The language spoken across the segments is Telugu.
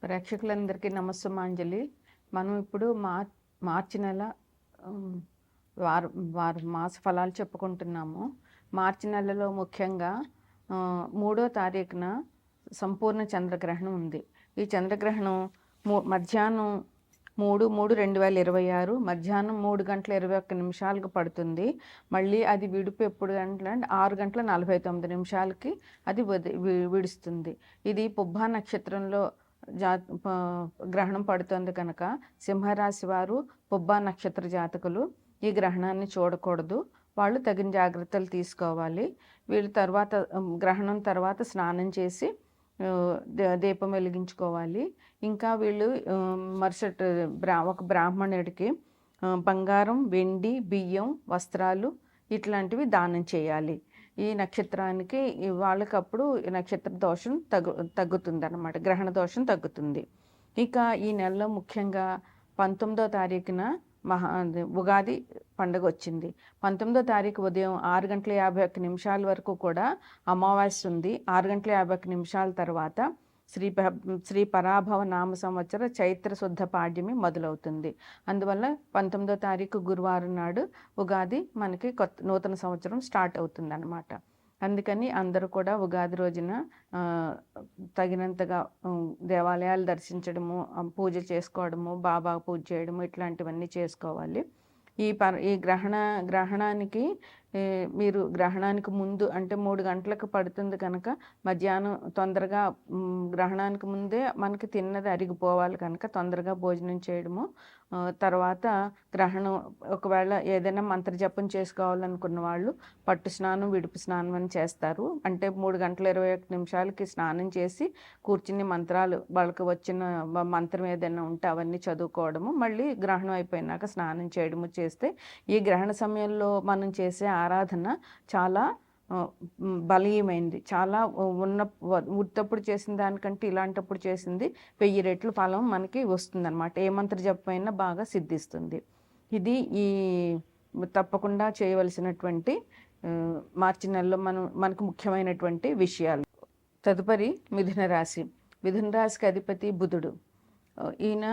ప్రేక్షకులందరికీ నమస్సుమాంజలి. మనం ఇప్పుడు మార్చి నెల హ్మ్, వార వార మాస ఫలాలు చెప్పుకుంటున్నాము. మార్చి నెలలో ముఖ్యంగా 3వ తారీఖున సంపూర్ణ చంద్రగ్రహణం ఉంది. ఈ చంద్రగ్రహణం మధ్యాహ్నం 3/3/2026 మధ్యాహ్నం 3:21 పడుతుంది. మళ్ళీ అది విడుపు ఎప్పుడు గంటలంటే 6:49 అది విడుస్తుంది. ఇది పుబ్బా నక్షత్రంలో గ్రహణం పడుతుంది కనుక సింహరాశి వారు పుబ్బా నక్షత్ర జాతకులు ఈ గ్రహణాన్ని చూడకూడదు. వాళ్ళు తగిన జాగ్రత్తలు తీసుకోవాలి. వీళ్ళు గ్రహణం తర్వాత స్నానం చేసి దీపం వెలిగించుకోవాలి. ఇంకా వీళ్ళు మరుసటి ఒక బ్రాహ్మణుడికి బంగారం, వెండి, బియ్యం, వస్త్రాలు ఇట్లాంటివి దానం చేయాలి. ఈ నక్షత్రానికి వాళ్ళకప్పుడు నక్షత్ర దోషం తగ్గుతుంది అన్నమాట, గ్రహణ దోషం తగ్గుతుంది. ఇక ఈ నెలలో ముఖ్యంగా 19వ తారీఖున ఉగాది పండుగ వచ్చింది. 19వ తారీఖు ఉదయం 6:51 వరకు కూడా అమావాస్య ఉంది. 6:51 తర్వాత శ్రీ పరాభవ నామ సంవత్సర చైత్ర శుద్ధ పాడ్యమి మొదలవుతుంది. అందువల్ల 19వ తారీఖు గురువారం నాడు ఉగాది మనకి నూతన సంవత్సరం స్టార్ట్ అవుతుంది అన్నమాట. అందుకని అందరూ కూడా ఉగాది రోజున తగినంతగా దేవాలయాలు దర్శించడము, పూజ చేసుకోవడము, బాబా పూజ చేయడము ఇట్లాంటివన్నీ చేసుకోవాలి. ఈ గ్రహణానికి మీరు గ్రహణానికి ముందు అంటే 3 గంటలకు పడుతుంది కనుక మధ్యాహ్నం తొందరగా గ్రహణానికి ముందే మనకి తిన్నది అరిగిపోవాలి కనుక తొందరగా భోజనం చేయడము. తర్వాత గ్రహణం ఒకవేళ ఏదైనా మంత్రజపం చేసుకోవాలనుకున్న వాళ్ళు పట్టు స్నానం, విడుపు స్నానం అని చేస్తారు. అంటే 3:21 స్నానం చేసి కూర్చుని మంత్రాలు వాళ్ళకి వచ్చిన మంత్రం ఏదైనా ఉంటే అవన్నీ చదువుకోవడము, మళ్ళీ గ్రహణం అయిపోయినాక స్నానం చేయడము చేస్తే ఈ గ్రహణ సమయంలో మనం చేసే ఆరాధన చాలా బలీయమైంది. చాలా ఉత్తప్పుడు చేసిన దానికంటే ఇలాంటప్పుడు చేసింది 1000 రెట్లు ఫలం మనకి వస్తుందన్నమాట. ఏ మంత్ర జపమైనా బాగా సిద్ధిస్తుంది. ఇది తప్పకుండా చేయవలసినటువంటి మార్చి నెలలో మనకు ముఖ్యమైనటువంటి విషయాలు. తదుపరి మిథున రాశి. మిథున రాశికి అధిపతి బుధుడు. ఈయన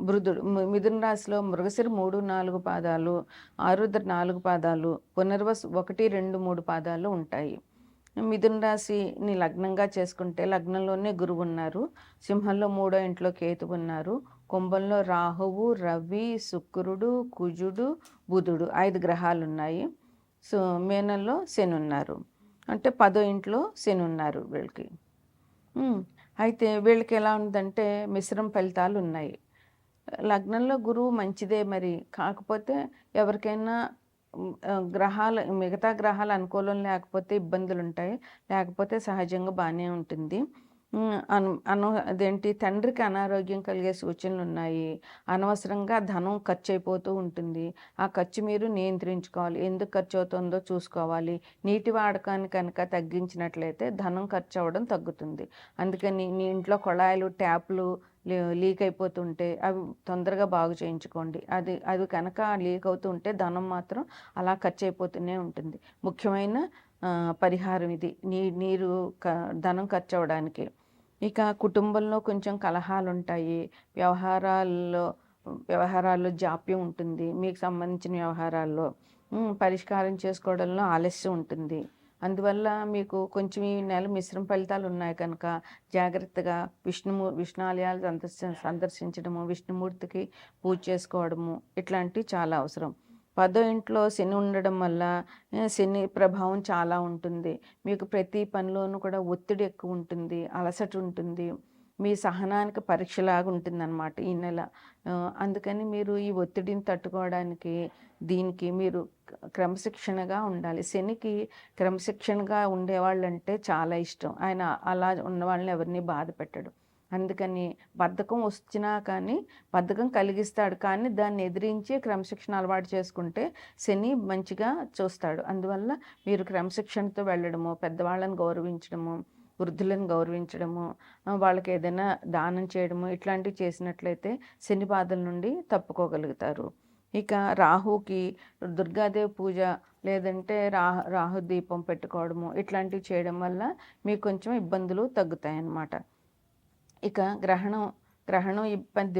బుధుడు మిథున రాశిలో మృగశిర 3-4 పాదాలు, ఆరుద్ర 4 పాదాలు, పునర్వసు 1-2-3 పాదాలు ఉంటాయి. మిథున రాశిని లగ్నంగా చేసుకుంటే లగ్నంలోనే గురువు ఉన్నారు. సింహంలో 3వ ఇంట్లో కేతు ఉన్నారు. కుంభంలో రాహువు, రవి, శుక్రుడు, కుజుడు, బుధుడు 5 గ్రహాలు ఉన్నాయి. సో మేనంలో శని ఉన్నారు. అంటే 10వ ఇంట్లో శని ఉన్నారు వీళ్ళకి. అయితే వీళ్ళకి ఎలా ఉందంటే మిశ్రమ ఫలితాలు ఉన్నాయి. లగ్నంలో గురువు మంచిదే మరి, కాకపోతే ఎవరికైనా మిగతా గ్రహాలు అనుకూలం లేకపోతే ఇబ్బందులు ఉంటాయి, లేకపోతే సహజంగా బాగానే ఉంటుంది. అదేంటి తండ్రికి అనారోగ్యం కలిగే సూచనలు ఉన్నాయి. అనవసరంగా ధనం ఖర్చు అయిపోతూ ఉంటుంది. ఆ ఖర్చు మీరు నియంత్రించుకోవాలి. ఎందుకు ఖర్చు అవుతుందో చూసుకోవాలి. నీటి వాడకాన్ని కనుక తగ్గించినట్లయితే ధనం ఖర్చు అవ్వడం తగ్గుతుంది. అందుకని మీ ఇంట్లో కొళాయిలు, ట్యాప్లు లీక్ అయిపోతుంటే అవి తొందరగా బాగు చేయించుకోండి. అది కనుక లీక్ అవుతూ ఉంటే ధనం మాత్రం అలా ఖర్చు అయిపోతూనే ఉంటుంది. ముఖ్యమైన పరిహారం ఇది, నీరు ధనం ఖర్చు అవ్వడానికి. ఇక కుటుంబంలో కొంచెం కలహాలు ఉంటాయి. వ్యవహారాల్లో జాప్యం ఉంటుంది. మీకు సంబంధించిన వ్యవహారాల్లో పరిష్కారం చేసుకోవడంలో ఆలస్యం ఉంటుంది. అందువల్ల మీకు కొంచెం ఈ నెల మిశ్రమ ఫలితాలు ఉన్నాయి కనుక జాగ్రత్తగా విష్ణాలయాలు సందర్శించడము, విష్ణుమూర్తికి పూజ చేసుకోవడము ఇట్లాంటివి చాలా అవసరం. 10వ ఇంట్లో శని ఉండడం వల్ల శని ప్రభావం చాలా ఉంటుంది. మీకు ప్రతి పనిలోనూ కూడా ఒత్తిడి ఎక్కువ ఉంటుంది, అలసట ఉంటుంది. మీ సహనానికి పరీక్షలాగా ఉంటుందన్నమాట ఈ నెల. అందుకని మీరు ఈ ఒత్తిడిని తట్టుకోవడానికి దీనికి మీరు క్రమశిక్షణగా ఉండాలి. శనికి క్రమశిక్షణగా ఉండేవాళ్ళంటే చాలా ఇష్టం. ఆయన అలా ఉన్న వాళ్ళని ఎవరిని బాధ పెట్టడు. అందుకని బద్ధకం వచ్చినా కానీ బద్ధకం కలిగిస్తాడు, కానీ దాన్ని ఎదిరించి క్రమశిక్షణ అలవాటు చేసుకుంటే శని మంచిగా చూస్తాడు. అందువల్ల మీరు క్రమశిక్షణతో వెళ్ళడము, పెద్దవాళ్ళని గౌరవించడము, వృద్ధులను గౌరవించడము, వాళ్ళకి ఏదైనా దానం చేయడము ఇట్లాంటివి చేసినట్లయితే శని బాధల నుండి తప్పుకోగలుగుతారు. ఇక రాహుకి దుర్గాదేవి పూజ లేదంటే రాహు దీపం పెట్టుకోవడము ఇట్లాంటివి చేయడం వల్ల మీకు కొంచెం ఇబ్బందులు తగ్గుతాయి అన్నమాట. ఇక గ్రహణం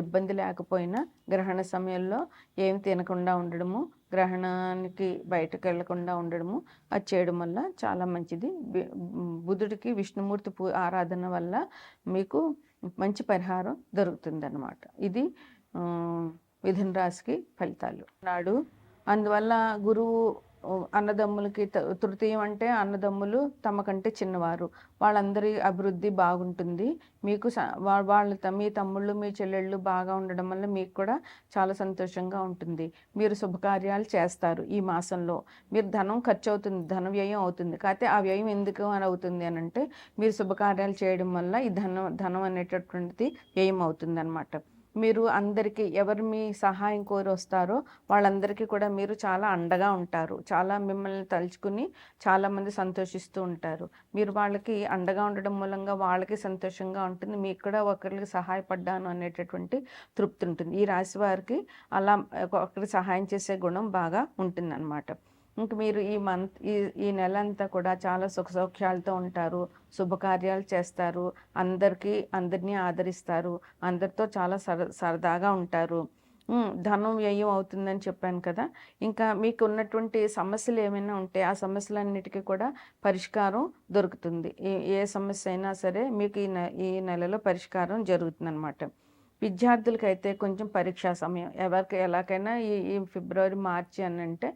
ఇబ్బంది లేకపోయినా గ్రహణ సమయంలో ఏమి తినకుండా ఉండడము, గ్రహణానికి బయటకెళ్ళకుండా ఉండడము అది చేయడం వల్ల చాలా మంచిది. బుధుడికి విష్ణుమూర్తి ఆరాధన వల్ల మీకు మంచి పరిహారం దొరుకుతుందన్నమాట. ఇది మిథున రాశికి ఫలితాలు. నాడు అందువల్ల గురువు అన్నదమ్ములకి తృతీయం అంటే అన్నదమ్ములు తమకంటే చిన్నవారు, వాళ్ళందరి అభివృద్ధి బాగుంటుంది. మీకు మీ తమ్ముళ్ళు మీ చెల్లెళ్ళు బాగా ఉండడం వల్ల మీకు కూడా చాలా సంతోషంగా ఉంటుంది. మీరు శుభకార్యాలు చేస్తారు. ఈ మాసంలో మీరు ధనం ఖర్చు అవుతుంది, ధన వ్యయం అవుతుంది. కాకపోతే ఆ వ్యయం ఎందుకు అని అవుతుంది అని అంటే మీరు శుభకార్యాలు చేయడం వల్ల ఈ ధనం అనేటటువంటిది వ్యయం అవుతుంది అన్నమాట. మీరు అందరికీ ఎవరు మీ సహాయం కోరి వస్తారో వాళ్ళందరికీ కూడా మీరు చాలా అండగా ఉంటారు. చాలా మిమ్మల్ని తలుచుకుని చాలామంది సంతోషిస్తూ ఉంటారు. మీరు వాళ్ళకి అండగా ఉండడం మూలంగా వాళ్ళకి సంతోషంగా ఉంటుంది. మీకు కూడా ఒకరికి సహాయపడ్డాను అనేటటువంటి తృప్తి ఉంటుంది. ఈ రాశి వారికి అలా ఒకరికి సహాయం చేసే గుణం బాగా ఉంటుందన్నమాట. ఇంక మీరు ఈ నెల అంతా కూడా చాలా సుఖసౌఖ్యాలతో ఉంటారు. శుభకార్యాలు చేస్తారు. అందరినీ ఆదరిస్తారు. అందరితో చాలా సరదాగా ఉంటారు. ధనం వ్యయం అవుతుందని చెప్పాను కదా! ఇంకా మీకు ఉన్నటువంటి సమస్యలు ఏమైనా ఉంటే ఆ సమస్యలన్నిటికీ కూడా పరిష్కారం దొరుకుతుంది. ఏ సమస్య అయినా సరే మీకు ఈ నెలలో పరిష్కారం జరుగుతుందనమాట. విద్యార్థులకైతే కొంచెం పరీక్షా సమయం ఎలాగైనా ఈ ఫిబ్రవరి, మార్చి అనంటే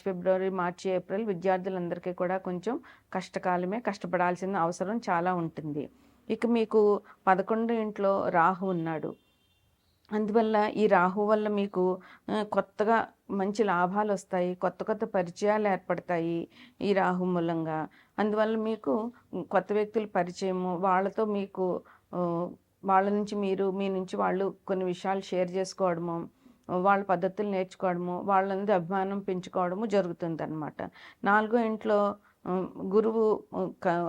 ఫిబ్రవరి, మార్చి, ఏప్రిల్ విద్యార్థులందరికీ కూడా కొంచెం కష్టకాలమే. కష్టపడాల్సిన అవసరం చాలా ఉంటుంది. ఇక మీకు 11 ఇంట్లో రాహు ఉన్నాడు. అందువల్ల ఈ రాహు వల్ల మీకు కొత్తగా మంచి లాభాలు వస్తాయి. కొత్త పరిచయాలు ఏర్పడతాయి ఈ రాహు మూలంగా. అందువల్ల మీకు కొత్త వ్యక్తుల పరిచయము, వాళ్ళతో మీకు వాళ్ళ నుంచి మీ నుంచి వాళ్ళు కొన్ని విషయాలు షేర్ చేసుకోవడము, వాళ్ళ పద్ధతులు నేర్చుకోవడము, వాళ్ళందరి అభిమానం పెంచుకోవడము జరుగుతుందన్నమాట. 4వ ఇంట్లో గురువు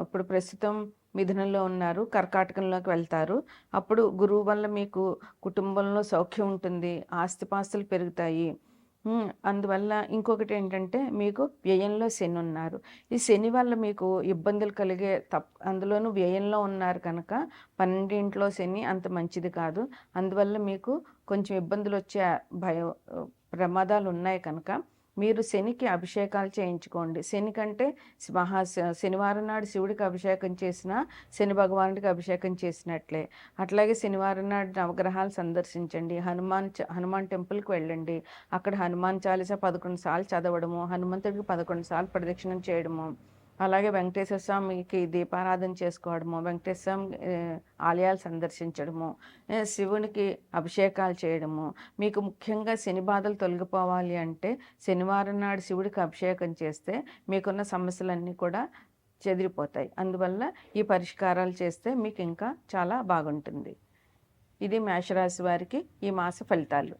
ఇప్పుడు ప్రస్తుతం మిథునంలో ఉన్నారు, కర్కాటకంలోకి వెళ్తారు. అప్పుడు గురువు వల్ల మీకు కుటుంబంలో సౌఖ్యం ఉంటుంది, ఆస్తిపాస్తులు పెరుగుతాయి. అందువల్ల ఇంకొకటి ఏంటంటే మీకు వ్యయంలో శని ఉన్నారు. ఈ శని వల్ల మీకు ఇబ్బందులు కలిగే అందులోనూ వ్యయంలో ఉన్నారు కనుక 12 ఇంట్లో శని అంత మంచిది కాదు. అందువల్ల మీకు కొంచెం ఇబ్బందులు వచ్చే ప్రమాదాలు ఉన్నాయి కనుక మీరు శనికి అభిషేకాలు చేయించుకోండి. శని కంటే శనివారం నాడు శివుడికి అభిషేకం చేసినా శని భగవానుడికి అభిషేకం చేసినట్లే. అట్లాగే శనివారం నాడు నవగ్రహాలు సందర్శించండి. హనుమాన్ టెంపుల్కి వెళ్ళండి. అక్కడ హనుమాన్ చాలీసా 11 సార్లు చదవడము, హనుమంతుడికి 11 సార్లు ప్రదక్షిణం చేయడము, అలాగే వెంకటేశ్వర స్వామికి దీపారాధన చేసుకోవడము, వెంకటేశ్వర స్వామి ఆలయాలు సందర్శించడము, శివునికి అభిషేకాలు చేయడము. మీకు ముఖ్యంగా శని బాధలు తొలగిపోవాలి అంటే శనివారం నాడు శివుడికి అభిషేకం చేస్తే మీకున్న సమస్యలన్నీ కూడా చెదిరిపోతాయి. అందువల్ల ఈ పరిష్కారాలు చేస్తే మీకు ఇంకా చాలా బాగుంటుంది. ఇది మేషరాశి వారికి ఈ మాస ఫలితాలు.